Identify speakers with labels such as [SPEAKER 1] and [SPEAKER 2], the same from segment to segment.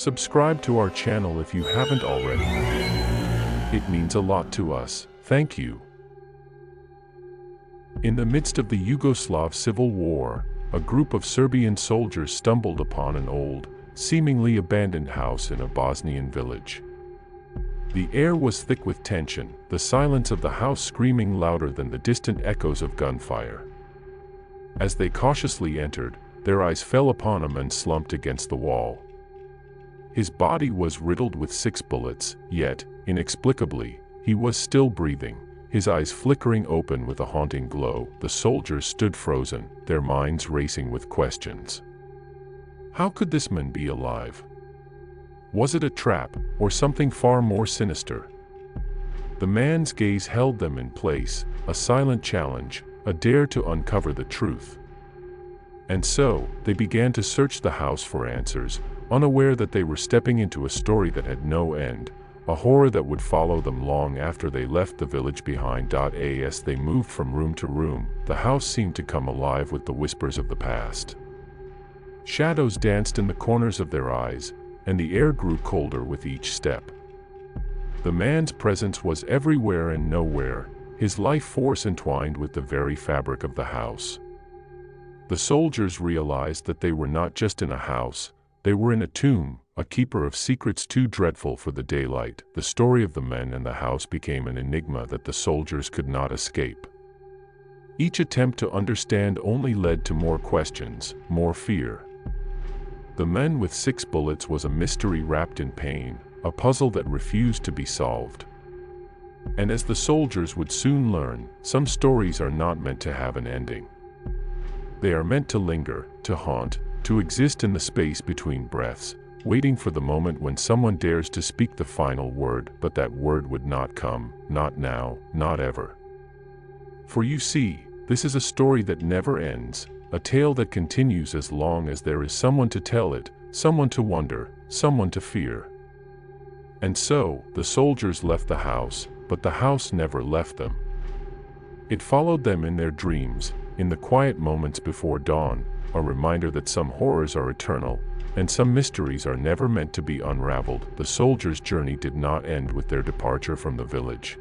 [SPEAKER 1] Subscribe to our channel if you haven't already. It means a lot to us, thank you. In the midst of the Yugoslav civil war, a group of Serbian soldiers stumbled upon an old, seemingly abandoned house in a Bosnian village. The air was thick with tension, the silence of the house screaming louder than the distant echoes of gunfire. As they cautiously entered, their eyes fell upon a man slumped against the wall. His body was riddled with 6 bullets, yet, inexplicably, he was still breathing, his eyes flickering open with a haunting glow. The soldiers stood frozen, their minds racing with questions. How could this man be alive? Was it a trap, or something far more sinister? The man's gaze held them in place, a silent challenge, a dare to uncover the truth. And so, they began to search the house for answers, unaware that they were stepping into a story that had no end, a horror that would follow them long after they left the village behind. As they moved from room to room, the house seemed to come alive with the whispers of the past. Shadows danced in the corners of their eyes, and the air grew colder with each step. The man's presence was everywhere and nowhere, his life force entwined with the very fabric of the house. The soldiers realized that they were not just in a house, they were in a tomb, a keeper of secrets too dreadful for the daylight. The story of the men and the house became an enigma that the soldiers could not escape. Each attempt to understand only led to more questions, more fear. The man with 6 bullets was a mystery wrapped in pain, a puzzle that refused to be solved. And as the soldiers would soon learn, some stories are not meant to have an ending. They are meant to linger, to haunt, to exist in the space between breaths, waiting for the moment when someone dares to speak the final word, but that word would not come, not now, not ever. For you see, this is a story that never ends, a tale that continues as long as there is someone to tell it, someone to wonder, someone to fear. And so, the soldiers left the house, but the house never left them. It followed them in their dreams, in the quiet moments before dawn, a reminder that some horrors are eternal, and some mysteries are never meant to be unraveled. The soldiers' journey did not end with their departure from the village.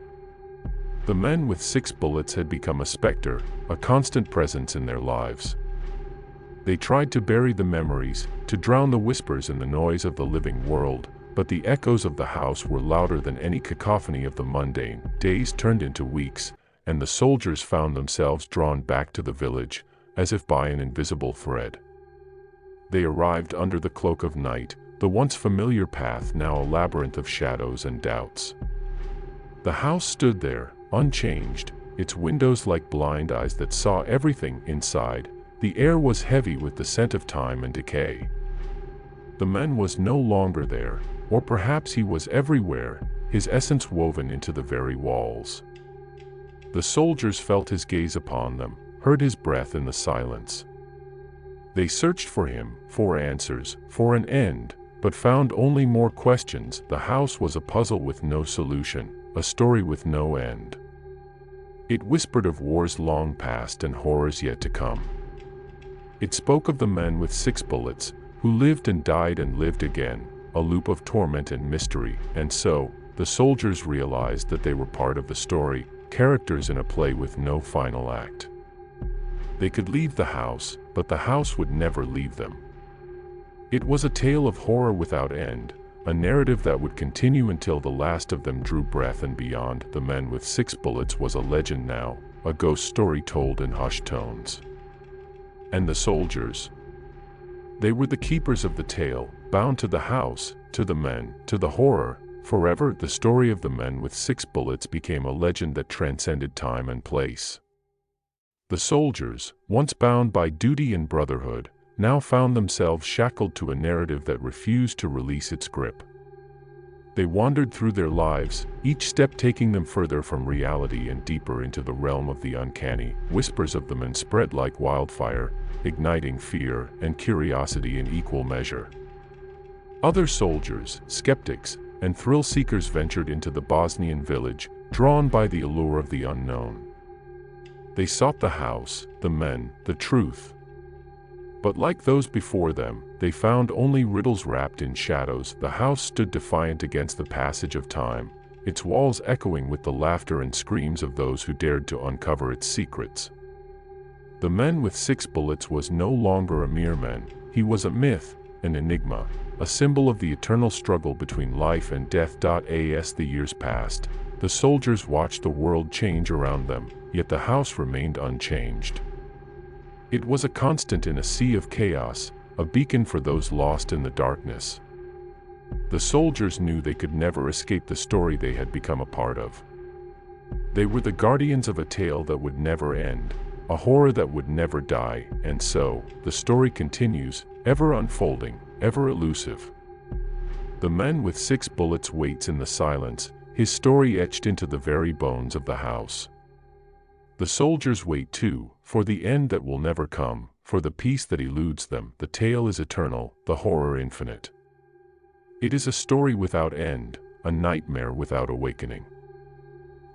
[SPEAKER 1] The men with 6 bullets had become a specter, a constant presence in their lives. They tried to bury the memories, to drown the whispers in the noise of the living world, but the echoes of the house were louder than any cacophony of the mundane. Days turned into weeks, and the soldiers found themselves drawn back to the village, as if by an invisible thread. They arrived under the cloak of night, the once familiar path now a labyrinth of shadows and doubts. The house stood there, unchanged, its windows like blind eyes that saw everything inside. The air was heavy with the scent of time and decay. The man was no longer there, or perhaps he was everywhere, his essence woven into the very walls. The soldiers felt his gaze upon them, heard his breath in the silence. They searched for him, for answers, for an end, but found only more questions. The house was a puzzle with no solution, a story with no end. It whispered of wars long past and horrors yet to come. It spoke of the men with 6 bullets, who lived and died and lived again, a loop of torment and mystery. And so, the soldiers realized that they were part of the story, characters in a play with no final act. They could leave the house, but the house would never leave them. It was a tale of horror without end, a narrative that would continue until the last of them drew breath and beyond. The men with 6 bullets was a legend now, a ghost story told in hushed tones. And the soldiers? They were the keepers of the tale, bound to the house, to the men, to the horror. Forever, the story of the men with 6 bullets became a legend that transcended time and place. The soldiers, once bound by duty and brotherhood, now found themselves shackled to a narrative that refused to release its grip. They wandered through their lives, each step taking them further from reality and deeper into the realm of the uncanny. Whispers of the men spread like wildfire, igniting fear and curiosity in equal measure. Other soldiers, skeptics, and thrill-seekers ventured into the Bosnian village, drawn by the allure of the unknown. They sought the house, the men, the truth. But like those before them, they found only riddles wrapped in shadows. The house stood defiant against the passage of time, its walls echoing with the laughter and screams of those who dared to uncover its secrets. The man with 6 bullets was no longer a mere man. He was a myth, an enigma, a symbol of the eternal struggle between life and death. As the years passed, the soldiers watched the world change around them, yet the house remained unchanged. It was a constant in a sea of chaos, a beacon for those lost in the darkness. The soldiers knew they could never escape the story they had become a part of. They were the guardians of a tale that would never end, a horror that would never die, and so, the story continues, ever unfolding, ever elusive. The man with 6 bullets waits in the silence, his story etched into the very bones of the house. The soldiers wait too, for the end that will never come, for the peace that eludes them. The tale is eternal, the horror infinite. It is a story without end, a nightmare without awakening.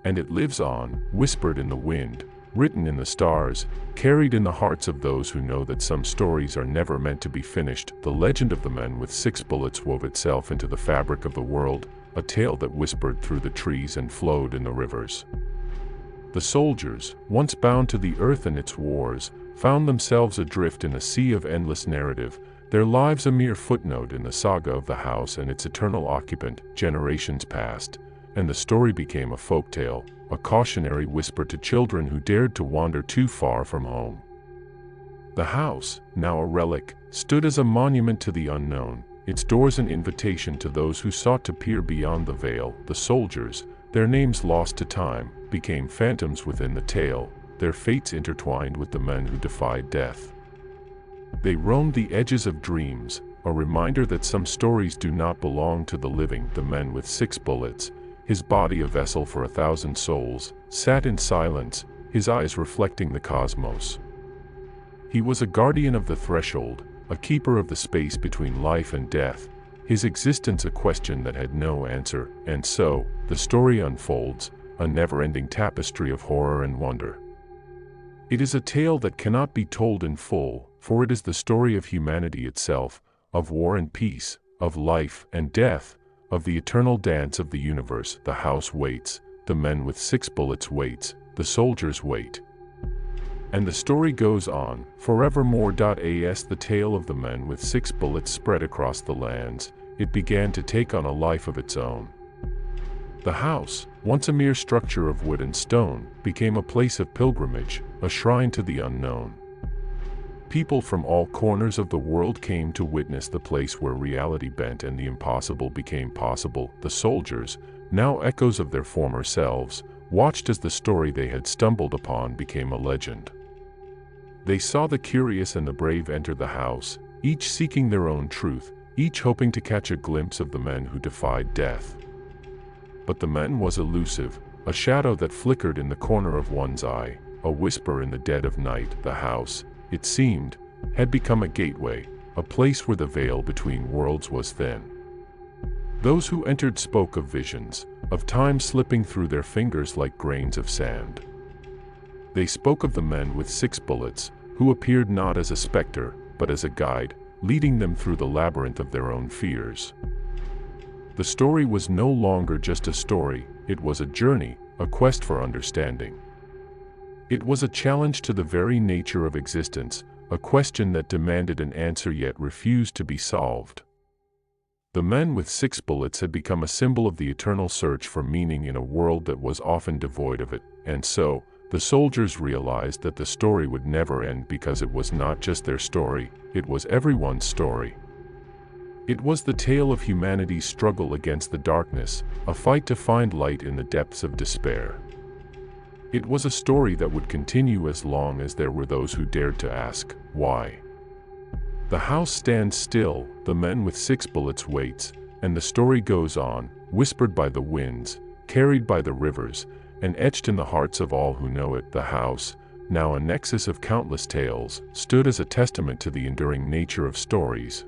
[SPEAKER 1] And it lives on, whispered in the wind, written in the stars, carried in the hearts of those who know that some stories are never meant to be finished. The legend of the man with 6 bullets wove itself into the fabric of the world, a tale that whispered through the trees and flowed in the rivers. The soldiers, once bound to the earth and its wars, found themselves adrift in a sea of endless narrative, their lives a mere footnote in the saga of the house and its eternal occupant. Generations passed, and the story became a folktale, a cautionary whisper to children who dared to wander too far from home. The house, now a relic, stood as a monument to the unknown, its doors an invitation to those who sought to peer beyond the veil. The soldiers, their names lost to time, became phantoms within the tale, their fates intertwined with the men who defied death. They roamed the edges of dreams, a reminder that some stories do not belong to the living. The man with 6 bullets, his body a vessel for 1,000 souls, sat in silence, his eyes reflecting the cosmos. He was a guardian of the threshold, a keeper of the space between life and death, his existence a question that had no answer. And so, the story unfolds, a never-ending tapestry of horror and wonder. It is a tale that cannot be told in full, for it is the story of humanity itself, of war and peace, of life and death, of the eternal dance of the universe. The house waits, the men with 6 bullets waits, the soldiers wait. And the story goes on, forevermore. As the tale of the men with 6 bullets spread across the lands, it began to take on a life of its own. The house, once a mere structure of wood and stone, became a place of pilgrimage, a shrine to the unknown. People from all corners of the world came to witness the place where reality bent and the impossible became possible. The soldiers, now echoes of their former selves, watched as the story they had stumbled upon became a legend. They saw the curious and the brave enter the house, each seeking their own truth, each hoping to catch a glimpse of the men who defied death. But the man was elusive, a shadow that flickered in the corner of one's eye, a whisper in the dead of night. The house, it seemed, had become a gateway, a place where the veil between worlds was thin. Those who entered spoke of visions, of time slipping through their fingers like grains of sand. They spoke of the men with 6 bullets, who appeared not as a specter, but as a guide, leading them through the labyrinth of their own fears. The story was no longer just a story, it was a journey, a quest for understanding. It was a challenge to the very nature of existence, a question that demanded an answer yet refused to be solved. The men with 6 bullets had become a symbol of the eternal search for meaning in a world that was often devoid of it, and so, the soldiers realized that the story would never end because it was not just their story, it was everyone's story. It was the tale of humanity's struggle against the darkness, a fight to find light in the depths of despair. It was a story that would continue as long as there were those who dared to ask, why? The house stands still, the men with 6 bullets waits, and the story goes on, whispered by the winds, carried by the rivers, and etched in the hearts of all who know it. The house, now a nexus of countless tales, stood as a testament to the enduring nature of stories.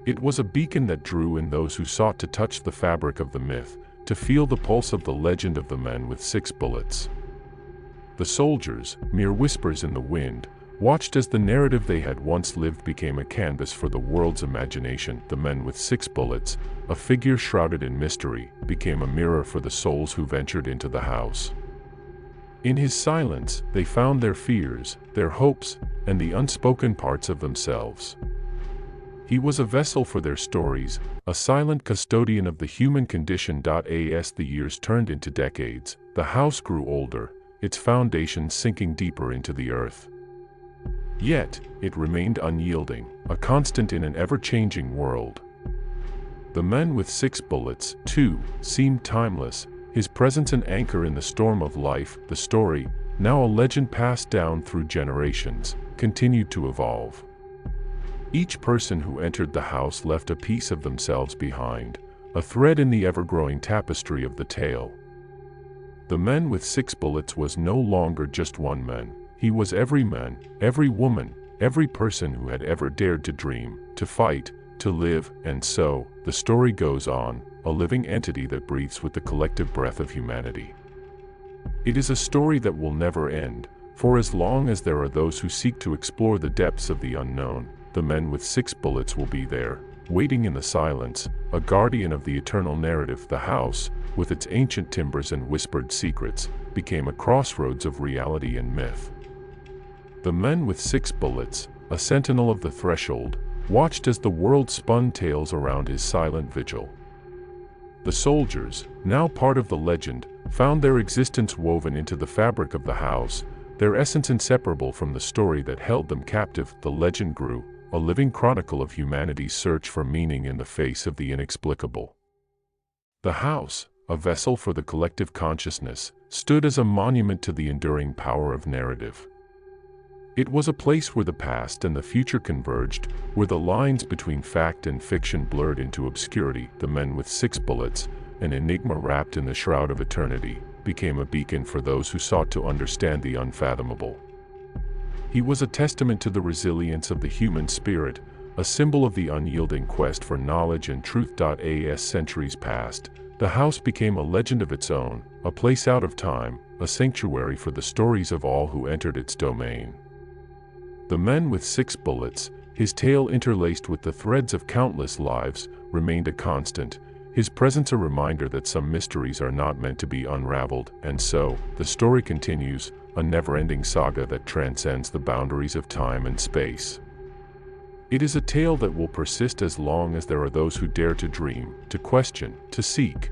[SPEAKER 1] It was a beacon that drew in those who sought to touch the fabric of the myth, to feel the pulse of the legend of the men with 6 bullets. The soldiers, mere whispers in the wind, watched as the narrative they had once lived became a canvas for the world's imagination. The men with 6 bullets, a figure shrouded in mystery, became a mirror for the souls who ventured into the house. In his silence, they found their fears, their hopes, and the unspoken parts of themselves. He was a vessel for their stories, a silent custodian of the human condition. As the years turned into decades, the house grew older, its foundations sinking deeper into the earth. Yet, it remained unyielding, a constant in an ever-changing world. The men with 6 bullets, too, seemed timeless, his presence an anchor in the storm of life. The story, now a legend passed down through generations, continued to evolve. Each person who entered the house left a piece of themselves behind, a thread in the ever-growing tapestry of the tale. The men with 6 bullets was no longer just one man. He was every man, every woman, every person who had ever dared to dream, to fight, to live. And so, the story goes on, a living entity that breathes with the collective breath of humanity. It is a story that will never end, for as long as there are those who seek to explore the depths of the unknown, the men with 6 bullets will be there, waiting in the silence, a guardian of the eternal narrative. The house, with its ancient timbers and whispered secrets, became a crossroads of reality and myth. The men with 6 bullets, a sentinel of the threshold, watched as the world spun tales around his silent vigil. The soldiers, now part of the legend, found their existence woven into the fabric of the house, their essence inseparable from the story that held them captive. The legend grew, a living chronicle of humanity's search for meaning in the face of the inexplicable. The house, a vessel for the collective consciousness, stood as a monument to the enduring power of narrative. It was a place where the past and the future converged, where the lines between fact and fiction blurred into obscurity. The men with 6 bullets, an enigma wrapped in the shroud of eternity, became a beacon for those who sought to understand the unfathomable. He was a testament to the resilience of the human spirit, a symbol of the unyielding quest for knowledge and truth. As centuries passed, the house became a legend of its own, a place out of time, a sanctuary for the stories of all who entered its domain. The men with 6 bullets, his tale interlaced with the threads of countless lives, remained a constant, his presence a reminder that some mysteries are not meant to be unraveled. And so, the story continues, a never-ending saga that transcends the boundaries of time and space. It is a tale that will persist as long as there are those who dare to dream, to question, to seek.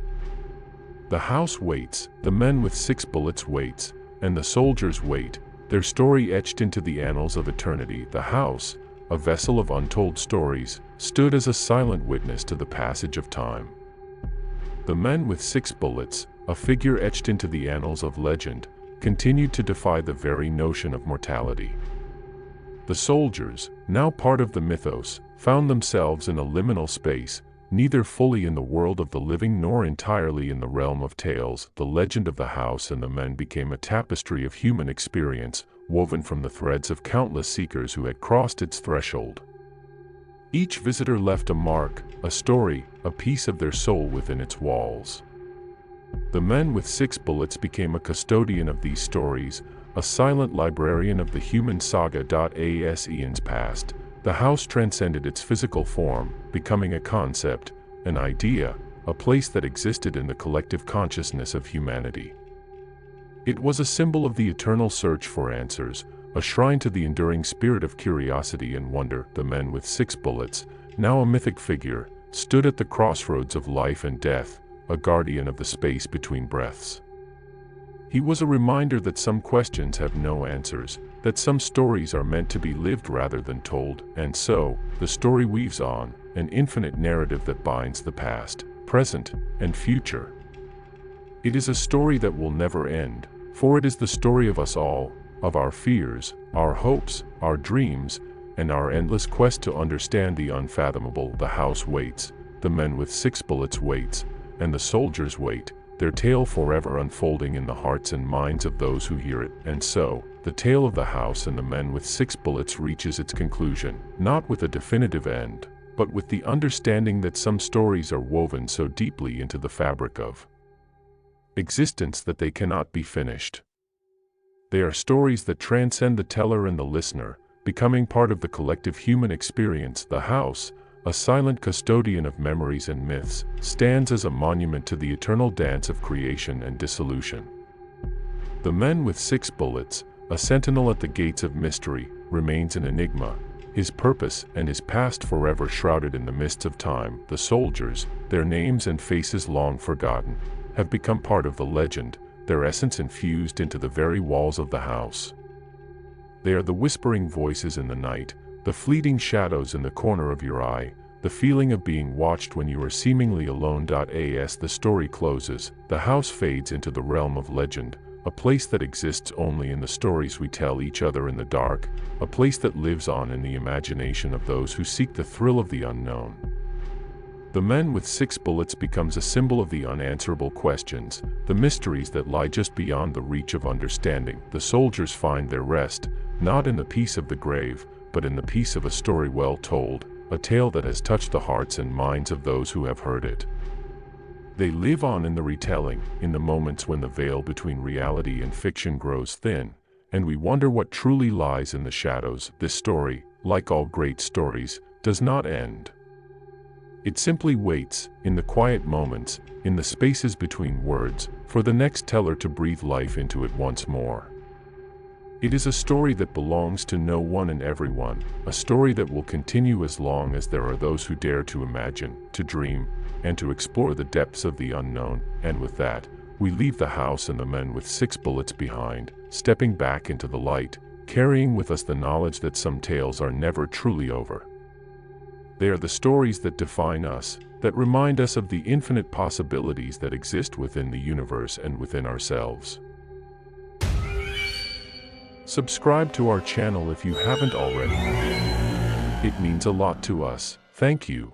[SPEAKER 1] The house waits, the men with 6 bullets waits, and the soldiers wait, their story etched into the annals of eternity. The house, a vessel of untold stories, stood as a silent witness to the passage of time. The men with 6 bullets, a figure etched into the annals of legend, continued to defy the very notion of mortality. The soldiers, now part of the mythos, found themselves in a liminal space, neither fully in the world of the living nor entirely in the realm of tales. The legend of the house and the men became a tapestry of human experience, woven from the threads of countless seekers who had crossed its threshold. Each visitor left a mark, a story, a piece of their soul within its walls. The men with 6 bullets became a custodian of these stories, a silent librarian of the human saga. As eons passed, the house transcended its physical form, becoming a concept, an idea, a place that existed in the collective consciousness of humanity. It was a symbol of the eternal search for answers, a shrine to the enduring spirit of curiosity and wonder. The men with 6 bullets, now a mythic figure, stood at the crossroads of life and death, a guardian of the space between breaths. He was a reminder that some questions have no answers, that some stories are meant to be lived rather than told. And so, the story weaves on, an infinite narrative that binds the past, present, and future. It is a story that will never end, for it is the story of us all, of our fears, our hopes, our dreams, and our endless quest to understand the unfathomable. The house waits, the men with 6 bullets waits, and the soldiers wait, their tale forever unfolding in the hearts and minds of those who hear it. And so, the tale of the house and the men with 6 bullets reaches its conclusion, not with a definitive end, but with the understanding that some stories are woven so deeply into the fabric of existence that they cannot be finished. They are stories that transcend the teller and the listener, becoming part of the collective human experience. The house, a silent custodian of memories and myths, stands as a monument to the eternal dance of creation and dissolution. The man with 6 bullets, a sentinel at the gates of mystery, remains an enigma, his purpose and his past forever shrouded in the mists of time. The soldiers, their names and faces long forgotten, have become part of the legend, their essence infused into the very walls of the house. They are the whispering voices in the night, the fleeting shadows in the corner of your eye, the feeling of being watched when you are seemingly alone. As the story closes, the house fades into the realm of legend, a place that exists only in the stories we tell each other in the dark, a place that lives on in the imagination of those who seek the thrill of the unknown. The man with 6 bullets becomes a symbol of the unanswerable questions, the mysteries that lie just beyond the reach of understanding. The soldiers find their rest, not in the peace of the grave, but in the peace of a story well told, a tale that has touched the hearts and minds of those who have heard it. They live on in the retelling, in the moments when the veil between reality and fiction grows thin, and we wonder what truly lies in the shadows. This story, like all great stories, does not end. It simply waits, in the quiet moments, in the spaces between words, for the next teller to breathe life into it once more. It is a story that belongs to no one and everyone, a story that will continue as long as there are those who dare to imagine, to dream, and to explore the depths of the unknown. And with that, we leave the house and the men with 6 bullets behind, stepping back into the light, carrying with us the knowledge that some tales are never truly over. They are the stories that define us, that remind us of the infinite possibilities that exist within the universe and within ourselves. Subscribe to our channel if you haven't already. It means a lot to us. Thank you.